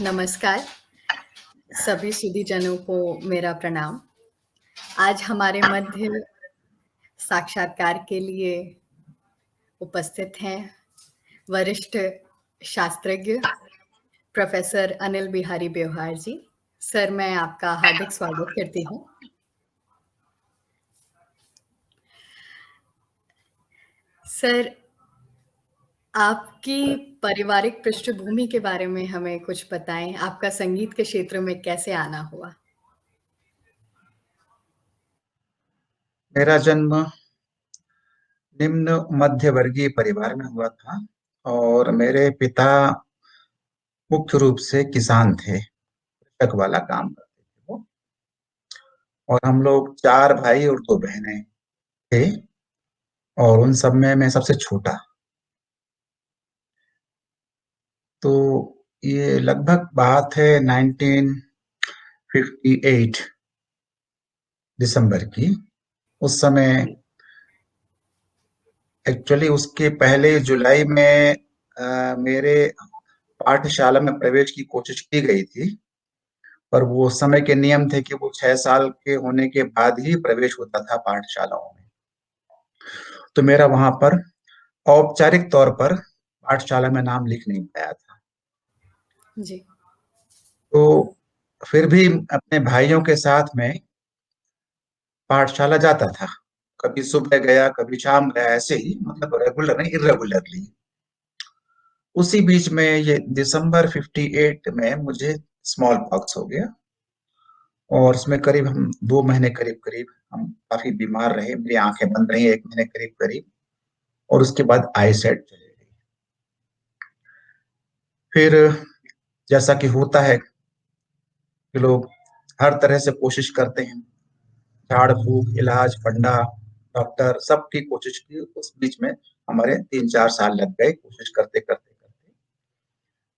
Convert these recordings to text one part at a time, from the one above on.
नमस्कार, सभी सुधीजनों को मेरा प्रणाम। आज हमारे मध्य साक्षात्कार के लिए उपस्थित हैं वरिष्ठ शास्त्रज्ञ प्रोफेसर अनिल बिहारी ब्योहार जी। सर, मैं आपका हार्दिक स्वागत करती हूँ। सर, आपकी पारिवारिक पृष्ठभूमि के बारे में हमें कुछ बताएं। आपका संगीत के क्षेत्र में कैसे आना हुआ? मेरा जन्म निम्न मध्य वर्गीय परिवार में हुआ था और मेरे पिता मुख्य रूप से किसान थे। कृषक वाला काम करते थे वो। और हम लोग 4 भाई और 2 बहनें थे और उन सब में मैं सबसे छोटा। तो ये लगभग बात है 1958 दिसंबर की। उस समय एक्चुअली उसके पहले जुलाई में मेरे पाठशाला में प्रवेश की कोशिश की गई थी, पर वो उस समय के नियम थे कि वो 6 साल के होने के बाद ही प्रवेश होता था पाठशालाओं में। तो मेरा वहां पर औपचारिक तौर पर पाठशाला में नाम लिख नहीं पाया था। जी। तो फिर भी अपने भाइयों के साथ में पाठशाला जाता था। कभी सुबह गया, कभी शाम गया, ऐसे ही, मतलब रेगुलर नहीं, इरेगुलरली। उसी बीच में ये दिसंबर 58 में मुझे स्मॉल पॉक्स हो गया और उसमें करीब हम 2 महीने करीब करीब हम काफी बीमार रहे। मेरी आंखें बंद रही 1 महीने करीब करीब, और उसके बाद आई सेट चली गई। फिर जैसा कि होता है कि लोग हर तरह से कोशिश करते हैं, झाड़ फूक, इलाज, फंडा, डॉक्टर, सबकी कोशिश की। उस बीच में हमारे 3-4 साल लग गए कोशिश करते करते करते।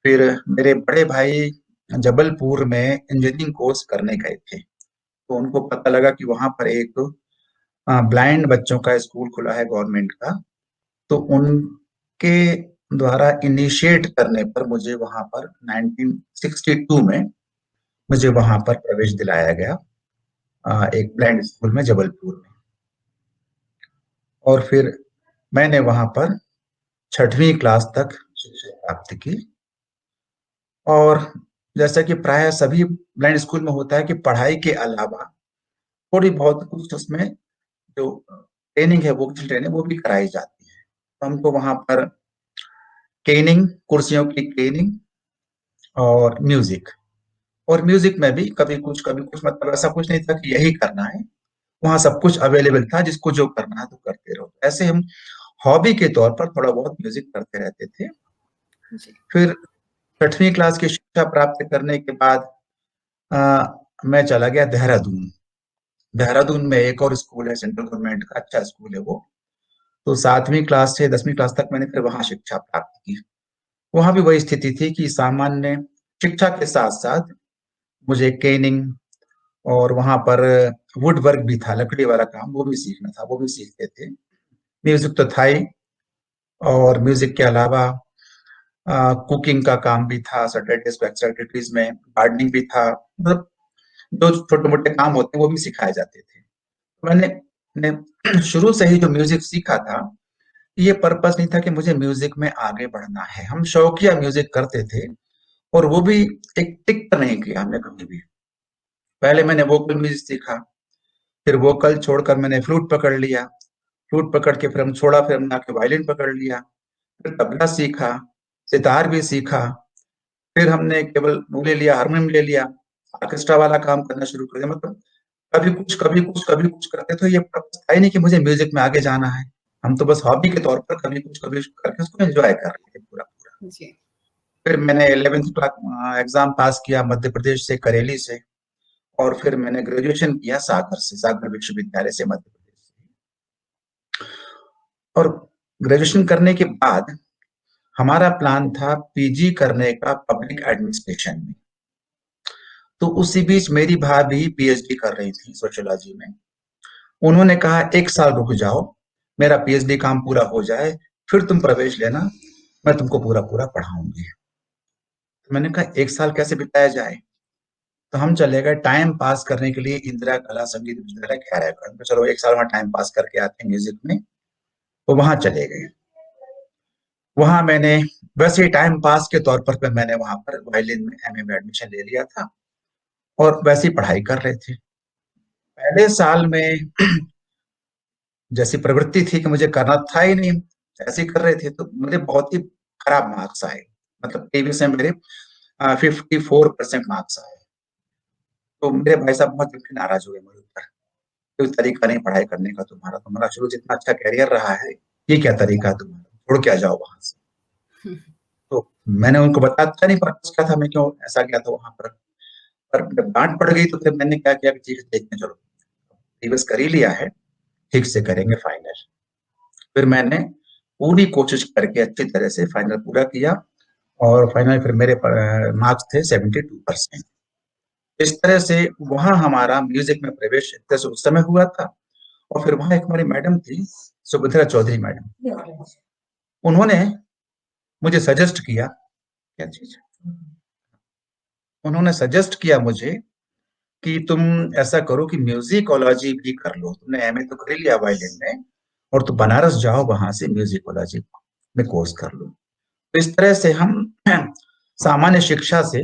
फिर मेरे बड़े भाई जबलपुर में इंजीनियरिंग कोर्स करने गए थे, तो उनको पता लगा कि वहां पर एक ब्लाइंड बच्चों का स्कूल खुला है गवर्नमेंट का। तो उनके द्वारा इनिशिएट करने पर मुझे वहां पर 1962 में मुझे वहां पर प्रवेश दिलाया गया, एक ब्लाइंड स्कूल में जबलपुर में। और फिर मैंने वहां पर 6वीं क्लास तक शिक्षा प्राप्त की। और जैसा कि प्राय सभी ब्लाइंड स्कूल में होता है कि पढ़ाई के अलावा थोड़ी बहुत कुछ उसमें जो ट्रेनिंग है, वोकेशनल ट्रेनिंग, वो भी कराई जाती है। तो हमको वहां पर केनिंग, कुर्सियों की केनिंग, और म्यूजिक। और म्यूजिक में भी कभी कुछ, मतलब ऐसा कुछ नहीं था कि यही करना है। वहाँ सब कुछ अवेलेबल था, जिसको जो करना है तो करते रहो। ऐसे हम हॉबी के तौर पर थोड़ा बहुत म्यूजिक करते रहते थे। जी। फिर 6वीं क्लास की शिक्षा प्राप्त करने के बाद मैं चला गया देहरादून। देहरादून में एक और स्कूल है, सेंट्रल गवर्नमेंट का, अच्छा स्कूल है वो। तो 7वीं क्लास से 10वीं क्लास तक मैंने फिर वहां शिक्षा प्राप्त की। वहां भी वही स्थिति थी कि सामान्य शिक्षा के साथ साथ मुझे केनिंग, और वहां पर वुड वर्क भी था, लकड़ी वाला काम, वो भी सीखना था, वो भी सीखते थे। म्यूजिक तो था ही, और म्यूजिक के अलावा कुकिंग का काम भी था, सैटरडेज को एक्स्ट्रा एक्टिविटीज में गार्डनिंग भी था। मतलब जो छोटे मोटे काम होते हैं वो भी सिखाए जाते थे। मैंने शुरू से ही जो म्यूजिक सीखा था, ये पर्पस नहीं था कि मुझे म्यूजिक में आगे बढ़ना है। हम शौकिया म्यूजिक करते थे, और वो भी एक टिक पर नहीं किया हमने कभी भी। पहले मैंने वोकल म्यूजिक सीखा, फिर वोकल छोड़कर मैंने फ्लूट पकड़ लिया, फ्लूट पकड़ के फिर हम छोड़ा, फिर हमने आके वायलिन पकड़ लिया, फिर तबला सीखा, सितार भी सीखा, फिर हमने केवल वो ले लिया, हारमोनियम ले लिया, ऑर्केस्ट्रा वाला काम करना शुरू कर दिया। मतलब कभी कुछ कभी कुछ कभी कुछ करते। तो ये पर्पस था ही नहीं कि मुझे म्यूजिक में आगे जाना है। हम तो बस हॉबी के तौर पर कभी कुछ करके उसको एंजॉय कर रहे थे पूरा पूरा। जी। फिर मैंने 11th क्लास एग्जाम पास किया मध्य प्रदेश से, करेली से। और फिर मैंने ग्रेजुएशन किया सागर से, सागर विश्वविद्यालय से, मध्य प्रदेश से। और ग्रेजुएशन करने के बाद हमारा प्लान था पीजी करने का पब्लिक एडमिनिस्ट्रेशन में। तो उसी बीच मेरी भाभी पीएचडी कर रही थी सोशियोलॉजी में। उन्होंने कहा 1 साल रुक जाओ, मेरा पीएचडी काम पूरा हो जाए, फिर तुम प्रवेश लेना, मैं तुमको पूरा पूरा पढ़ाऊंगी। मैंने कहा 1 साल कैसे बिताया जाए। तो हम चले गए टाइम पास करने के लिए इंदिरा कला संगीत विद्यालय खैरागढ़ में। चलो 1 साल वहाँ टाइम पास करके आते हैं म्यूजिक में। तो वहां चले गए। वहां मैंने वैसे ही टाइम पास के तौर पर मैंने वहां पर वायलिन में एमए में एडमिशन ले लिया था और वैसे ही पढ़ाई कर रहे थे। पहले साल में जैसी प्रवृत्ति थी कि मुझे करना था ही नहीं, ऐसे ही कर रहे थे, तो मुझे बहुत ही खराब मार्क्स आए। मतलब केवी से मेरे 54% मार्क्स आए। तो मेरे भाई साहब बहुत जल्दी नाराज हुए मेरे ऊपर। कोई तरीका नहीं पढ़ाई करने का तुम्हारा, शुरू से इतना अच्छा कैरियर रहा है, ये क्या तरीका है तुम्हारा, छोड़ के आ जाओ वहां से। तो मैंने उनको बताया था, नहीं पर्पस क्या था, मैं क्यों ऐसा गया था वहां पर जब डांट पड़ गई तो फिर मैंने क्या किया कि ठीक है देखते हैं, चलो रिवर्स कर ही लिया है, ठीक से करेंगे फाइनल। फिर मैंने पूरी कोशिश करके अच्छी तरह से फाइनल पूरा किया और फाइनल फिर मेरे मार्क्स थे 72%। इस तरह से वहां हमारा म्यूजिक में प्रवेश एक तरह से उस समय हुआ था। और फिर वहां एक हमारी मैडम थी, सुभद्रा चौधरी मैडम। उन्होंने मुझे सजेस्ट किया, क्या चीज, उन्होंने सजेस्ट किया मुझे कि तुम ऐसा करो कि म्यूजिकोलॉजी भी कर लो, तुमने एमए तो कर ही लिया वायलिन में, और तो बनारस जाओ, वहां से म्यूजिकोलॉजी में कोर्स कर लो। तो इस तरह से हम सामान्य शिक्षा से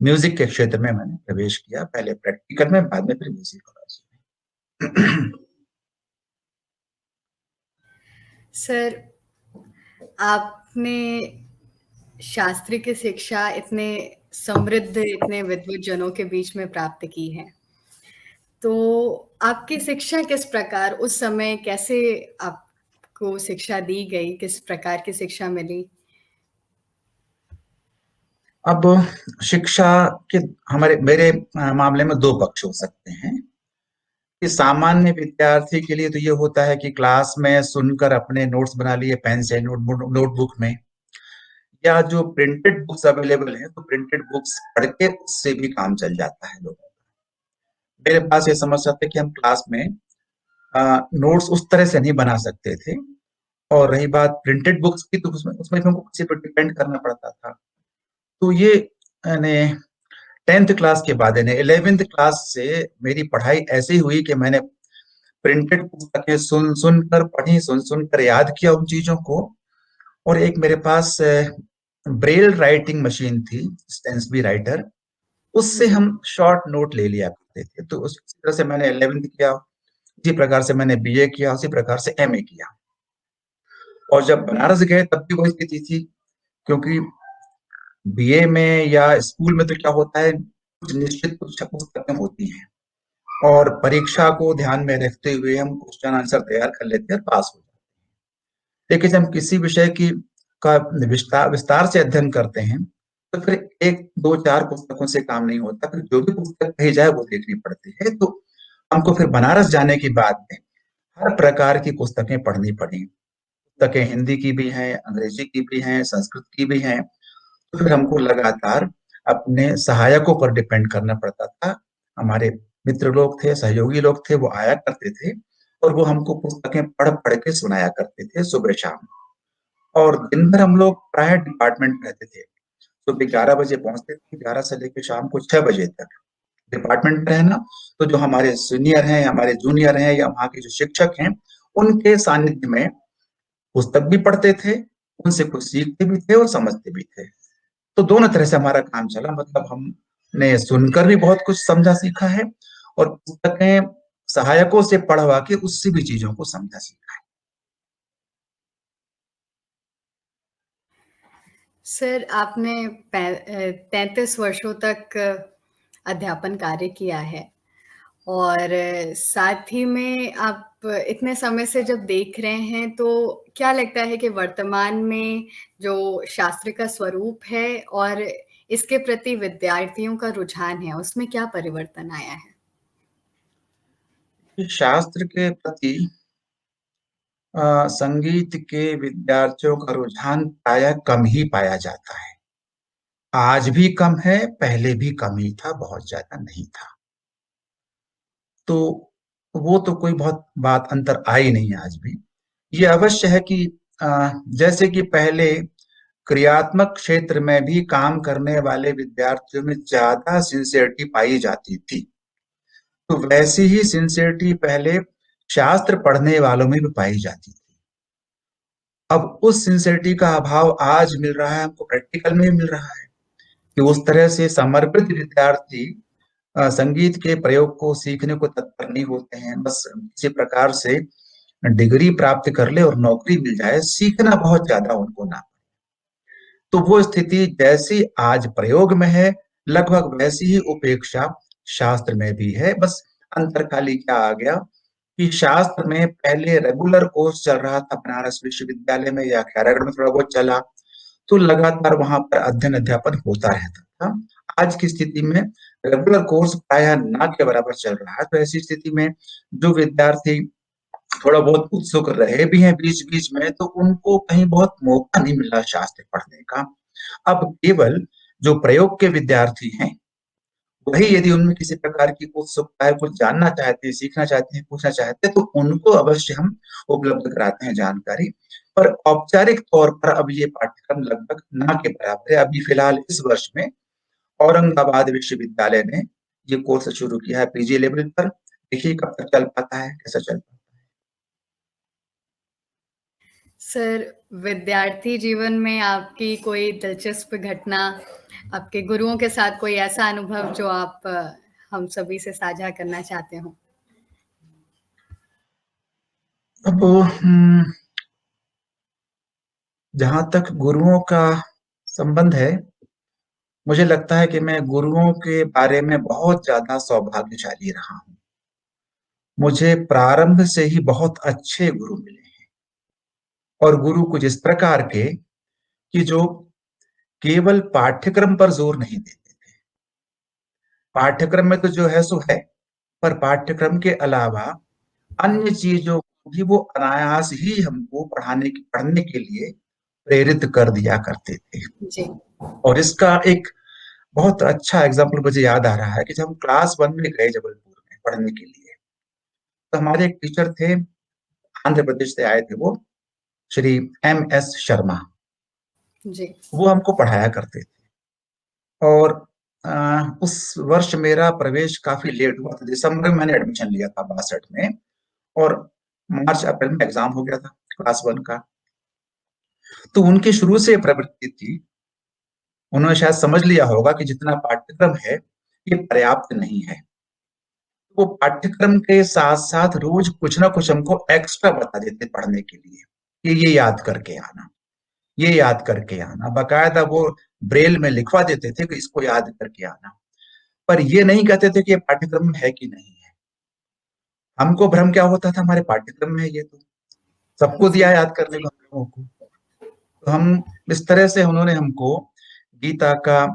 म्यूजिक के क्षेत्र में मैंने प्रवेश किया, पहले प्रैक्टिकल में, बाद में फिर म्यूजिकोलॉजी में। सर, आपने शास्त्री की शिक्षा इतने समृद्ध, इतने विद्वत जनों के बीच में प्राप्त की है। तो आपकी शिक्षा किस प्रकार उस समय, कैसे आपको शिक्षा दी गई, किस प्रकार की शिक्षा मिली? अब शिक्षा के हमारे मेरे मामले में दो पक्ष हो सकते हैं। कि सामान्य विद्यार्थी के लिए तो ये होता है कि क्लास में सुनकर अपने नोट्स बना लिए पेन से, नोटबुक में, या जो प्रिंटेड बुक्स अवेलेबल है तो प्रिंटेड बुक्स पढ़ के उससे भी काम चल जाता है लोगों का। मेरे पास ये समस्या था कि हम क्लास में नोट्स उस तरह से नहीं बना सकते थे। और रही बात प्रिंटेड बुक्स की, तो उसमें उसमें भी हमको किसी पर डिपेंड करना पड़ता था। तो ये यानी 10th क्लास के बाद, यानी 11th क्लास से मेरी पढ़ाई ऐसी हुई कि मैंने प्रिंटेड पुस्तकें सुन सुन कर पढ़ी, सुन सुन कर याद किया उन चीजों को। और एक मेरे पास ब्रेल राइटिंग मशीन थी, स्टेंसिल राइटर, उससे जी। हम शॉर्ट नोट ले लिया करते थे। तो उसी तरह से मैंने 11th किया, उसी प्रकार से मैंने बीए किया, उसी प्रकार से एमए किया। और जब बनारस गए तब भी वही स्थिति थी, क्योंकि बीए में या स्कूल में तो क्या होता है, कुछ निश्चित कुछ पुस्तकें होती हैं और परीक्षा को ध्यान में रखते हुए हम क्वेश्चन आंसर तैयार कर लेते हैं और पास हो जाते हैं। लेकिन जब हम किसी विषय की का विस्तार विस्तार से अध्ययन करते हैं तो फिर एक दो चार पुस्तकों से काम नहीं होता, फिर जो भी पुस्तक कही जाए वो देखनी पड़ती है। तो हमको फिर बनारस जाने के बाद में हर प्रकार की पुस्तकें पढ़नी पड़ी। पुस्तकें हिंदी की भी हैं, अंग्रेजी की भी हैं, संस्कृत की भी हैं। तो फिर हमको लगातार अपने सहायकों पर डिपेंड करना पड़ता था। हमारे मित्र लोग थे, सहयोगी लोग थे, वो आया करते थे और वो हमको पुस्तकें पढ़ पढ़ के सुनाया करते थे सुबह शाम। और दिन भर हम लोग प्राय डिपार्टमेंट में रहते थे। सुबह 11 बजे पहुंचते थे, 11 से लेकर शाम को 6 बजे तक डिपार्टमेंट में रहना। तो जो हमारे सीनियर हैं, हमारे जूनियर हैं, या वहाँ के जो शिक्षक हैं, उनके सानिध्य में पुस्तक भी पढ़ते थे, उनसे कुछ सीखते भी थे और समझते भी थे। तो दोनों तरह से हमारा काम चला। मतलब हमने सुनकर भी बहुत कुछ समझा सीखा है, और पुस्तकें सहायकों से पढ़वा के उससे भी चीजों को समझा सीखा है। सर, आपने 33 वर्षों तक अध्यापन कार्य किया है और साथ ही में आप इतने समय से जब देख रहे हैं, तो क्या लगता है कि वर्तमान में जो शास्त्र का स्वरूप है और इसके प्रति विद्यार्थियों का रुझान है, उसमें क्या परिवर्तन आया है? शास्त्र के प्रति संगीत के विद्यार्थियों का रुझान प्राय कम ही पाया जाता है। आज भी कम है, पहले भी कम ही था, बहुत ज्यादा नहीं था। तो वो तो कोई बहुत बात अंतर आई नहीं आज भी। ये अवश्य है कि जैसे कि पहले क्रियात्मक क्षेत्र में भी काम करने वाले विद्यार्थियों में ज्यादा सिंसियरिटी पाई जाती थी। तो वैसी ही सिंसियरिटी पहले शास्त्र पढ़ने वालों में भी पाई जाती थी। अब उस सिंसियरिटी का अभाव आज मिल रहा है, हमको प्रैक्टिकल में भी मिल रहा है कि उस जी, तरह से समर्पित विद्यार्थी संगीत के प्रयोग को सीखने को तत्पर नहीं होते हैं। बस किसी प्रकार से डिग्री प्राप्त कर ले और नौकरी मिल जाए, सीखना बहुत ज्यादा उनको ना। तो वो स्थिति जैसी आज प्रयोग में है, लगभग वैसी ही उपेक्षा शास्त्र में भी है। बस अंतर खाली क्या आ गया कि शास्त्र में पहले रेगुलर कोर्स चल रहा था बनारस विश्वविद्यालय में या खैरागढ़ में थोड़ा बहुत चला, तो लगातार वहां पर अध्ययन अध्यापन होता रहता था। आज की स्थिति में रेगुलर कोर्स प्रायः ना के बराबर चल रहा है। तो ऐसी स्थिति में जो विद्यार्थी थोड़ा बहुत उत्सुक रहे भी हैं बीच बीच में, तो उनको कहीं बहुत मौका नहीं मिला शास्त्र पढ़ने का। अब केवल जो प्रयोग के विद्यार्थी हैं, वही यदि उनमें किसी प्रकार की उत्सुकता है, कुछ जानना चाहते हैं, सीखना चाहते हैं, पूछना चाहते हैं, तो उनको अवश्य हम उपलब्ध कराते हैं जानकारी। पर औपचारिक तौर पर अब ये पाठ्यक्रम लगभग ना के बराबर है। अभी फिलहाल इस वर्ष में औरंगाबाद विश्वविद्यालय ने ये कोर्स शुरू किया है पीजी लेवल पर। देखिए कब तक चल पाता है, कैसा चल पाता सर, विद्यार्थी जीवन में आपकी कोई दिलचस्प घटना, आपके गुरुओं के साथ कोई ऐसा अनुभव जो आप हम सभी से साझा करना चाहते हो? है। अब जहां तक गुरुओं का संबंध है, मुझे लगता है कि मैं गुरुओं के बारे में बहुत ज्यादा सौभाग्यशाली रहा हूँ। मुझे प्रारंभ से ही बहुत अच्छे गुरु मिले हैं, और गुरु कुछ इस प्रकार के कि जो केवल पाठ्यक्रम पर जोर नहीं देते थे। पाठ्यक्रम में तो जो है सो है, पर पाठ्यक्रम के अलावा अन्य चीजों को भी वो अनायास ही हमको पढ़ने के लिए प्रेरित कर दिया करते थे। जी, और इसका एक बहुत अच्छा एग्जाम्पल मुझे याद आ रहा है कि जब हम क्लास 1 में गए जबलपुर में पढ़ने के लिए, तो हमारे एक टीचर थे, आंध्र प्रदेश से आए थे वो, श्री MS शर्मा। जी, वो हमको पढ़ाया करते थे। और उस वर्ष मेरा प्रवेश काफी लेट हुआ था। दिसंबर में मैंने एडमिशन लिया था 62 में, और मार्च अप्रैल में एग्जाम हो गया था क्लास 1 का। तो उनकी शुरू से प्रवृत्ति थी, उन्होंने शायद समझ लिया होगा कि जितना पाठ्यक्रम है ये पर्याप्त नहीं है। वो पाठ्यक्रम के साथ साथ रोज कुछ ना कुछ हमको एक्स्ट्रा बता देते पढ़ने के लिए कि ये याद करके आना, ये याद करके आना। बकायदा वो ब्रेल में लिखवा देते थे कि इसको याद करके आना। पर ये नहीं कहते थे कि ये पाठ्यक्रम में है कि नहीं है। हमको भ्रम क्या होता था, हमारे पाठ्यक्रम में है ये तो, सबको जी, दिया याद करने को हम लोगों को। तो हम इस तरह से उन्होंने हमको गीता का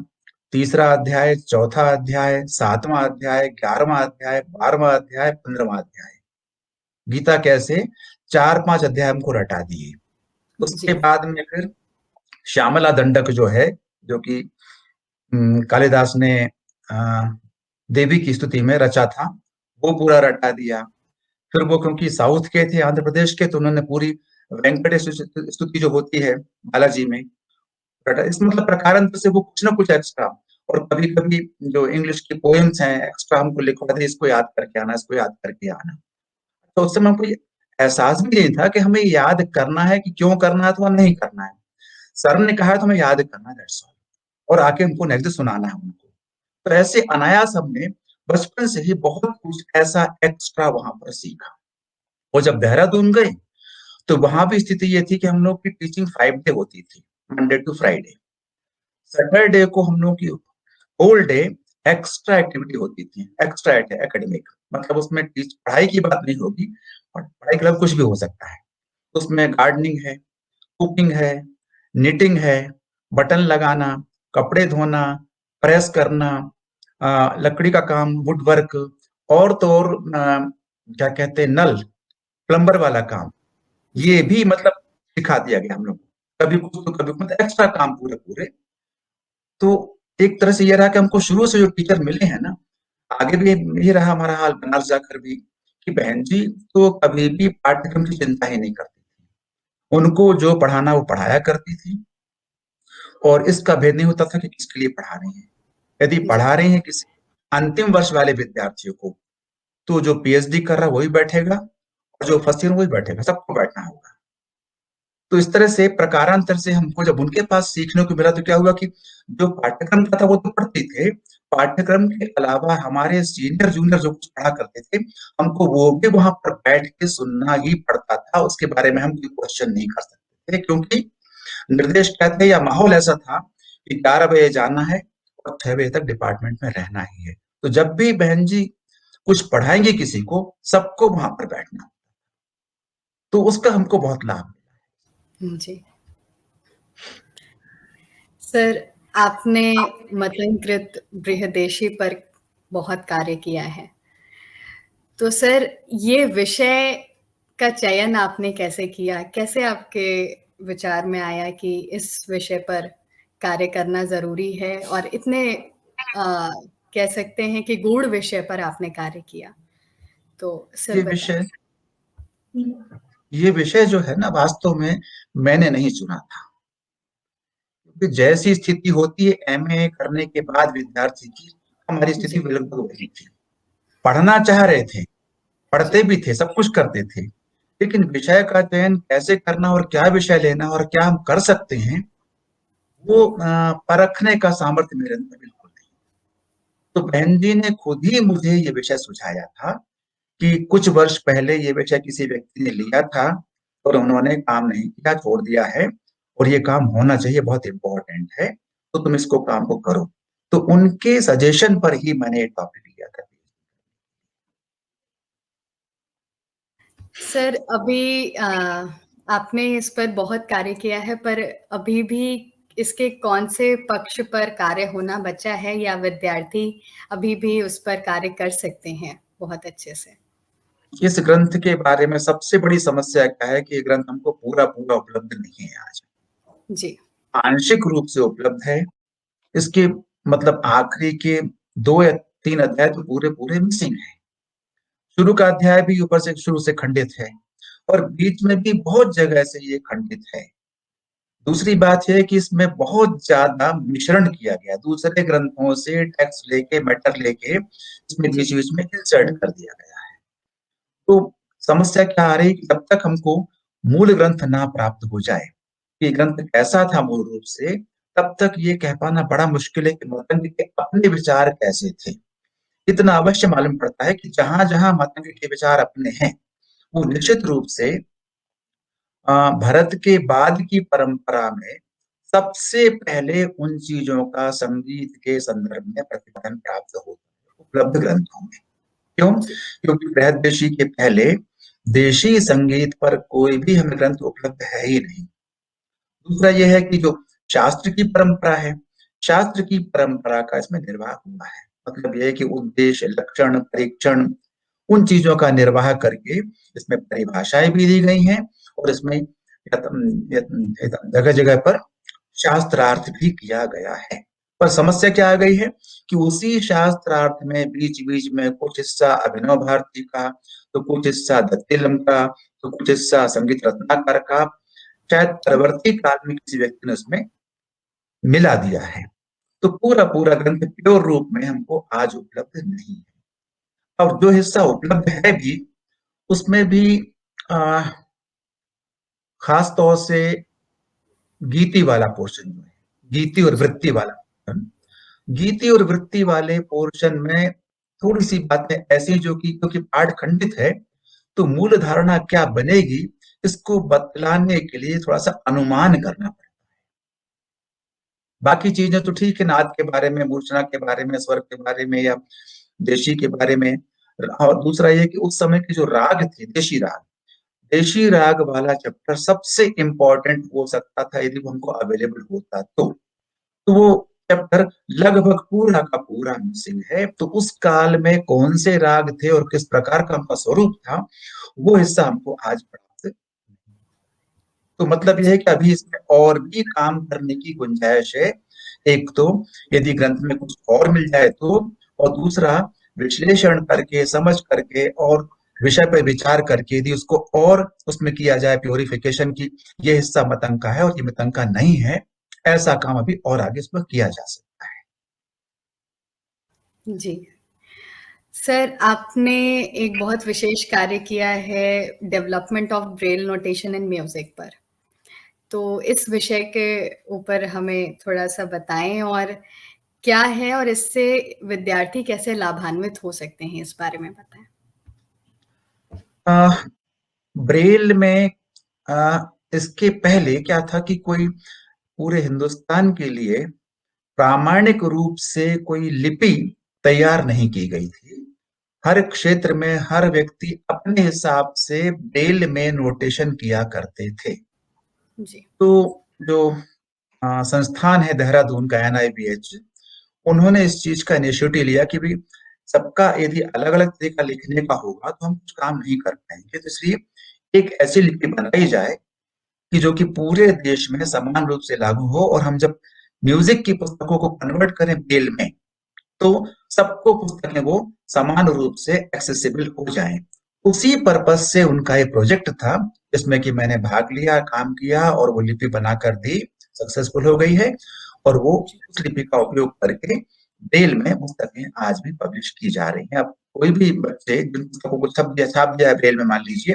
तीसरा अध्याय, चौथा अध्याय, सातवां अध्याय, 11वां अध्याय, 12वां अध्याय, 15वां अध्याय, गीता कैसे 4-5 अध्याय हमको रटा दिए। उसके जी, बाद में फिर श्यामला दंडक जो है, जो कि कालिदास ने अ, देवी की स्तुति में रचा था, वो पूरा रटा दिया। फिर वो क्योंकि साउथ के थे, आंध्र प्रदेश के, तो उन्होंने पूरी वेंकटेश स्तुति जो होती है बालाजी में रटा। इस मतलब प्रकारांतर से वो कुछ ना कुछ एक्स्ट्रा, और कभी कभी जो इंग्लिश की पोएम्स हैं एक्स्ट्रा हमको लिखवा दे, इसको याद करके आना, इसको याद करके आना। तो उस समय हमको ये एहसास भी नहीं था कि हमें याद करना है, कि क्यों करना है अथवा नहीं करना है। सर ने कहा है तो हमें याद करना है, दैट्स ऑल। और आके हमको नेक्स्ट डे सुनाना है उनको। तो ऐसे अनायास हमने बचपन से ही बहुत कुछ ऐसा एक्स्ट्रा वहां पर सीखा। और जब देहरादून गए, तो वहां भी स्थिति ये थी कि हम लोग की टीचिंग 5 डे होती थी, मंडे टू फ्राइडे। सैटरडे को हम लोग की होल डे एक्स्ट्रा एक्टिविटी होती थी, एक्स्ट्रा एकेडमिक। मतलब उसमें पढ़ाई की बात नहीं होगी, और पढ़ाई के अलावा कुछ भी हो सकता है। उसमें गार्डनिंग है, कुकिंग है, निटिंग है, बटन लगाना, कपड़े धोना, प्रेस करना, लकड़ी का काम, वुड वर्क, और तो और क्या कहते हैं, नल, प्लम्बर वाला काम, ये जी, भी मतलब सिखा दिया गया हम लोग को। कभी कुछ तो कभी मतलब एक्स्ट्रा काम पूरे पूरे। तो एक तरह से ये रहा कि हमको शुरू से जो टीचर मिले हैं ना, आगे भी यही रहा हमारा हाल बनारस जाकर भी, कि बहन जी तो कभी भी पाठ्यक्रम की चिंता ही नहीं करती थी। उनको जो पढ़ाना वो पढ़ाया करती थी, और इसका भेद नहीं होता था कि किसके लिए पढ़ा रहे हैं। यदि जी। पढ़ा रहे हैं किसी अंतिम वर्ष वाले विद्यार्थियों को, तो जो पीएचडी कर रहा है वही बैठेगा, और जो फर्स्ट ईयर वही बैठेगा, सबको बैठना होगा। तो इस तरह से प्रकारांतर से हमको जब उनके पास सीखने को मिला, तो क्या हुआ कि जो पाठ्यक्रम का था वो तो पढ़ते थे, पाठ्यक्रम के अलावा हमारे सीनियर जूनियर जो कुछ पढ़ा करते थे, हमको वो भी वहां पर बैठ के सुनना ही पड़ता था। उसके बारे में हम कोई क्वेश्चन नहीं कर सकते थे, क्योंकि निर्देश क्या थे या माहौल ऐसा था कि 11 बजे जाना है और 6 बजे तक डिपार्टमेंट में रहना ही है। तो जब भी बहन जी कुछ पढ़ाएंगे किसी को, सबको वहां पर बैठना, तो उसका हमको बहुत लाभ मिला। जी। सर, आपने मतंकृत बृहदेशी पर बहुत कार्य किया है। तो सर, ये विषय का चयन आपने कैसे किया? कैसे आपके विचार में आया कि इस विषय पर कार्य करना ज़रूरी है, और इतने कह सकते हैं कि गूढ़ विषय पर आपने कार्य किया? तो सर ये बताएँ। विषय ये विषय जो है ना, वास्तव में मैंने नहीं चुना था। क्योंकि जैसी स्थिति होती है एमए करने के बाद विद्यार्थी की, हमारी स्थिति जी, लगभग वही थी। पढ़ना चाह रहे थे, पढ़ते जी, भी थे, सब कुछ करते थे, लेकिन विषय का चयन कैसे करना और क्या विषय लेना और क्या हम कर सकते हैं, वो परखने का सामर्थ्य मेरे अंदर बिल्कुल नहीं। तो बहन जी ने खुद ही मुझे ये विषय सुझाया था कि कुछ वर्ष पहले ये विषय किसी व्यक्ति ने लिया था और उन्होंने काम नहीं किया, छोड़ दिया है, और ये काम होना चाहिए, बहुत इंपॉर्टेंट है, तो तुम इसको काम को करो। तो उनके सजेशन पर ही मैंने ये टॉपिक लिया था। सर, अभी आपने इस पर बहुत कार्य किया है, पर अभी भी इसके कौन से पक्ष पर कार्य होना बचा है, या विद्यार्थी अभी भी उस पर कार्य कर सकते हैं बहुत अच्छे से? इस ग्रंथ के बारे में सबसे बड़ी समस्या क्या है कि ये ग्रंथ हमको पूरा पूरा उपलब्ध नहीं है आज। जी, आंशिक रूप से उपलब्ध है। इसके मतलब आखिरी के 2 या 3 अध्याय तो पूरे पूरे मिसिंग है। शुरू का अध्याय भी ऊपर से शुरू से खंडित है, और बीच में भी बहुत जगह से ये खंडित है। दूसरी बात यह है कि इसमें बहुत ज्यादा मिश्रण किया गया, दूसरे ग्रंथों से टेक्स्ट लेके मैटर लेके इसमें जी, बीच बीच में इंसर्ट कर दिया गया है। तो समस्या क्या आ रही है कि जब तक हमको मूल ग्रंथ ना प्राप्त हो जाए कि ग्रंथ कैसा था मूल रूप से, तब तक ये कह पाना बड़ा मुश्किल है कि मतंग के अपने विचार कैसे थे। इतना अवश्य मालूम पड़ता है कि जहां जहां मतंग के विचार अपने हैं, वो निश्चित रूप से भरत के बाद की परंपरा में सबसे पहले उन चीजों का संगीत के संदर्भ में प्रतिपादन प्राप्त होता है उपलब्ध ग्रंथों में। क्यों? जी, क्योंकि बृहददेशी के पहले देशी संगीत पर कोई भी हमें ग्रंथ उपलब्ध है ही नहीं। दूसरा यह है कि जो शास्त्र की परंपरा है, शास्त्र की परंपरा का इसमें निर्वाह हुआ है। मतलब यह है कि उद्देश्य, लक्षण, परीक्षण, उन चीजों का निर्वाह करके इसमें परिभाषाएं भी दी गई हैं, और इसमें जगह जगह पर शास्त्रार्थ भी किया गया है। पर समस्या क्या आ गई है कि उसी शास्त्रार्थ में बीच बीच में कुछ हिस्सा अभिनव भारती का, तो कुछ हिस्सा दत्तिलम का, तो कुछ हिस्सा संगीत रत्नाकर का, शायद परवर्ती काल में किसी व्यक्ति ने उसमें मिला दिया है। तो पूरा पूरा ग्रंथ प्योर रूप में हमको आज उपलब्ध नहीं है। और जो हिस्सा उपलब्ध है भी, उसमें भी आ, खास तौर से गीति वाला पोर्शन जो है, गीति और जी। वृत्ति वाला पोर्शन, गीति और वृत्ति वाले पोर्शन में थोड़ी सी बातें ऐसी जो कि क्योंकि पाठ खंडित है, तो मूल धारणा क्या बनेगी, इसको बतलाने के लिए थोड़ा सा अनुमान करना पड़ेगा। बाकी चीजें तो ठीक है, नाद के बारे में, मूर्छना के बारे में, स्वर के बारे में, या देशी के बारे में। और दूसरा ये कि उस समय के जो राग थे, देशी राग वाला चैप्टर सबसे इंपॉर्टेंट हो सकता था यदि वो हमको अवेलेबल होता तो वो चैप्टर लगभग पूरा का पूरा मिसिंग है। तो उस काल में कौन से राग थे और किस प्रकार का उनका स्वरूप था, वो हिस्सा हमको आज प्राप्त। तो मतलब यह है जी, कि अभी इसमें और भी काम करने की गुंजाइश है। एक तो यदि ग्रंथ में कुछ और मिल जाए तो, और दूसरा विश्लेषण करके, समझ करके, और विषय पर विचार करके यदि उसको और उसमें किया जाए प्योरिफिकेशन की, ये हिस्सा मतंग का है और ये मतंग का नहीं है, ऐसा काम अभी और आगे इसमें किया जा सकता है। जी। सर, आपने एक बहुत विशेष कार्य किया है development of Braille notation in music पर। तो इस विषय के ऊपर हमें थोड़ा-सा बताएँ और क्या है और इससे विद्यार्थी कैसे लाभान्वित हो सकते हैं, इस बारे में बताएँ? ब्रेल में इसके पहले क्या था कि कोई पूरे हिंदुस्तान के लिए प्रामाणिक रूप से कोई लिपि तैयार नहीं की गई थी। हर क्षेत्र में हर व्यक्ति अपने हिसाब से ब्रेल में नोटेशन किया करते थे। जी। तो जो संस्थान है देहरादून का NIBH, उन्होंने इस चीज का इनिशिएटिव लिया कि भाई सबका यदि अलग अलग तरीका लिखने का होगा तो हम कुछ काम नहीं कर पाएंगे, तो इसलिए एक ऐसी लिपि बनाई जाए कि जो कि पूरे देश में समान रूप से लागू हो, और हम जब म्यूजिक की पुस्तकों को कन्वर्ट करें ब्रेल में तो सबको पुस्तकें वो समान रूप से एक्सेसिबल हो जाएं। उसी पर्पज से उनका ये प्रोजेक्ट था, जिसमें कि मैंने भाग लिया, काम किया और वो लिपि बनाकर दी, सक्सेसफुल हो गई है। और वो जी। उस लिपि का उपयोग करके ब्रेल में पुस्तकें आज भी पब्लिश की जा रही हैं। अब कोई भी बच्चे जिन पुस्तकों को छाप दिया है ब्रेल में मान लीजिए,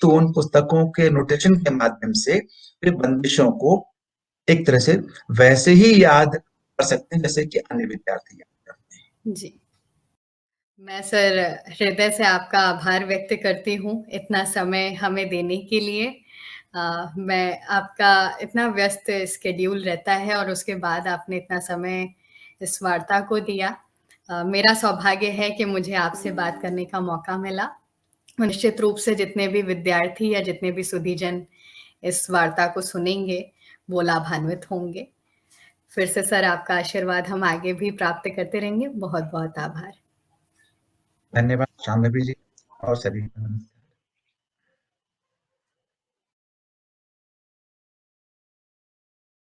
तो उन पुस्तकों के नोटेशन के माध्यम से वे बंदिशों को एक तरह से वैसे ही याद कर सकते हैं जैसे कि अन्य विद्यार्थी याद करते हैं। जी। मैं सर हृदय से आपका आभार व्यक्त करती हूँ, इतना समय हमें देने के लिए। मैं आपका इतना व्यस्त शेड्यूल रहता है और उसके बाद आपने इतना समय इस वार्ता को दिया। मेरा सौभाग्य है कि मुझे आपसे बात करने का मौका मिला। निश्चित रूप से जितने भी विद्यार्थी या जितने भी सुधीजन इस वार्ता को सुनेंगे, वो लाभान्वित होंगे। फिर से सर आपका आशीर्वाद हम आगे भी प्राप्त करते रहेंगे। बहुत-बहुत आभार। धन्यवाद शांभवी जी और सभी को।